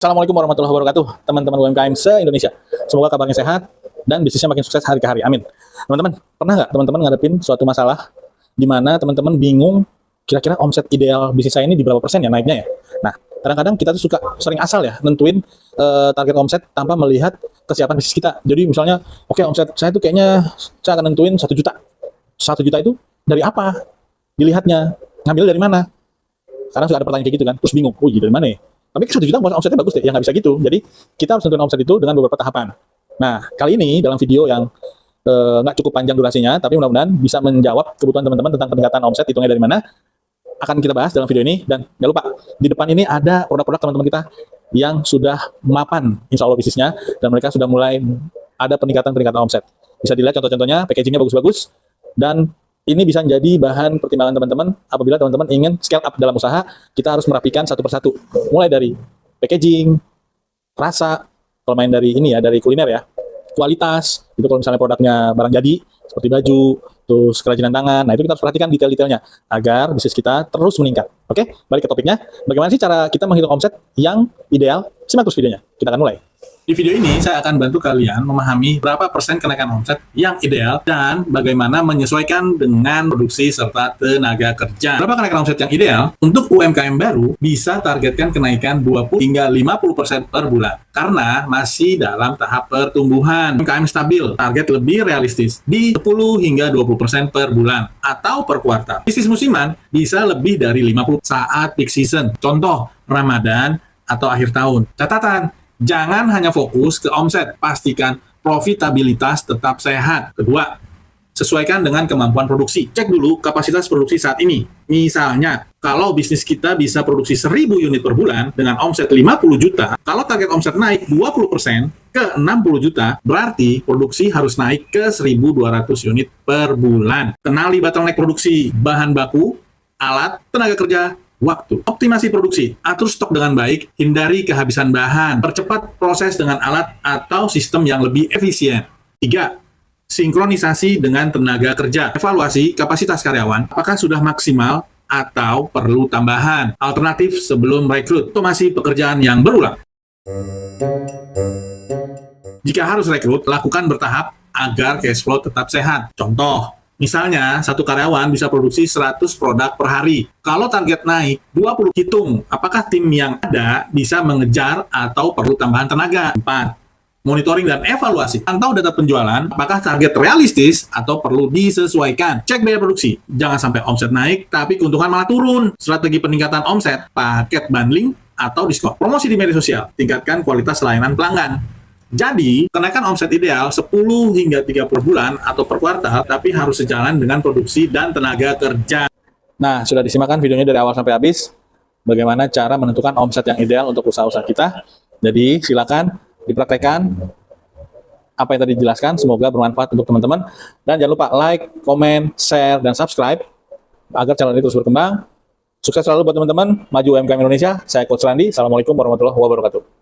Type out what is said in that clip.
Assalamualaikum warahmatullahi wabarakatuh, teman-teman UMKM se-Indonesia. Semoga kabarnya sehat dan bisnisnya makin sukses hari ke hari. Amin. Teman-teman, pernah nggak teman-teman ngadepin suatu masalah di mana teman-teman bingung kira-kira omset ideal bisnis saya ini di berapa persen ya naiknya ya? Nah, kadang-kadang kita tuh suka sering asal ya nentuin target omset tanpa melihat kesiapan bisnis kita. Jadi misalnya, oke, omset saya tuh kayaknya saya akan nentuin 1 juta. 1 juta itu dari apa? Dilihatnya, ngambil dari mana? Kadang suka ada pertanyaan kayak gitu kan, terus bingung, oh iya dari mana ya? Tapi 1 juta omsetnya bagus deh, ya nggak bisa gitu. Jadi kita harus tentuin omset itu dengan beberapa tahapan. Nah, kali ini dalam video yang nggak cukup panjang durasinya, tapi mudah-mudahan bisa menjawab kebutuhan teman-teman tentang peningkatan omset, hitungnya dari mana, akan kita bahas dalam video ini. Dan jangan lupa, di depan ini ada produk-produk teman-teman kita yang sudah mapan, insya Allah bisnisnya, dan mereka sudah mulai ada peningkatan omset. Bisa dilihat contoh-contohnya, packagingnya bagus-bagus, dan ini bisa menjadi bahan pertimbangan teman-teman apabila teman-teman ingin scale up dalam usaha. Kita harus merapikan satu persatu, mulai dari packaging, rasa, kalau main dari ini ya, dari kuliner ya, kualitas, itu kalau misalnya produknya barang jadi, seperti baju, terus kerajinan tangan, nah itu kita harus perhatikan detail-detailnya, agar bisnis kita terus meningkat. Oke, balik ke topiknya, bagaimana sih cara kita menghitung omset yang ideal? Simak terus videonya, kita akan mulai. Di video ini, saya akan bantu kalian memahami berapa persen kenaikan omset yang ideal dan bagaimana menyesuaikan dengan produksi serta tenaga kerja. Berapa kenaikan omset yang ideal? Untuk UMKM baru, bisa targetkan kenaikan 20 hingga 50% per bulan. Karena masih dalam tahap pertumbuhan. UMKM stabil, target lebih realistis di 10 hingga 20% per bulan atau per kuartal. Bisnis musiman bisa lebih dari 50 saat peak season. Contoh, Ramadan atau akhir tahun. Catatan, jangan hanya fokus ke omset, pastikan profitabilitas tetap sehat. Kedua, sesuaikan dengan kemampuan produksi. Cek dulu kapasitas produksi saat ini. Misalnya, kalau bisnis kita bisa produksi 1000 unit per bulan dengan omset 50 juta, kalau target omset naik 20% ke 60 juta, berarti produksi harus naik ke 1200 unit per bulan. Kenali bottleneck produksi, bahan baku, alat, tenaga kerja, waktu. Optimasi produksi, atur stok dengan baik, hindari kehabisan bahan, percepat proses dengan alat atau sistem yang lebih efisien. 3. Sinkronisasi dengan tenaga kerja. Evaluasi kapasitas karyawan, apakah sudah maksimal atau perlu tambahan. Alternatif sebelum rekrut, otomasi pekerjaan yang berulang. Jika harus rekrut, lakukan bertahap agar cash flow tetap sehat. Contoh, misalnya, satu karyawan bisa produksi 100 produk per hari. Kalau target naik 20, hitung apakah tim yang ada bisa mengejar atau perlu tambahan tenaga. 4. Monitoring dan evaluasi. Pantau data penjualan, apakah target realistis atau perlu disesuaikan. Cek biaya produksi. Jangan sampai omset naik, tapi keuntungan malah turun. Strategi peningkatan omset, paket bundling atau diskon. Promosi di media sosial, tingkatkan kualitas layanan pelanggan. Jadi, kenaikan omset ideal 10 hingga 30 per bulan atau per kuartal, tapi harus sejalan dengan produksi dan tenaga kerja. Nah, sudah disimakkan videonya dari awal sampai habis, bagaimana cara menentukan omset yang ideal untuk usaha-usaha kita. Jadi, silakan dipraktekkan apa yang tadi dijelaskan, semoga bermanfaat untuk teman-teman. Dan jangan lupa like, komen, share, dan subscribe, agar channel ini terus berkembang. Sukses selalu buat teman-teman, maju UMKM Indonesia. Saya Coach Randi, Assalamualaikum warahmatullahi wabarakatuh.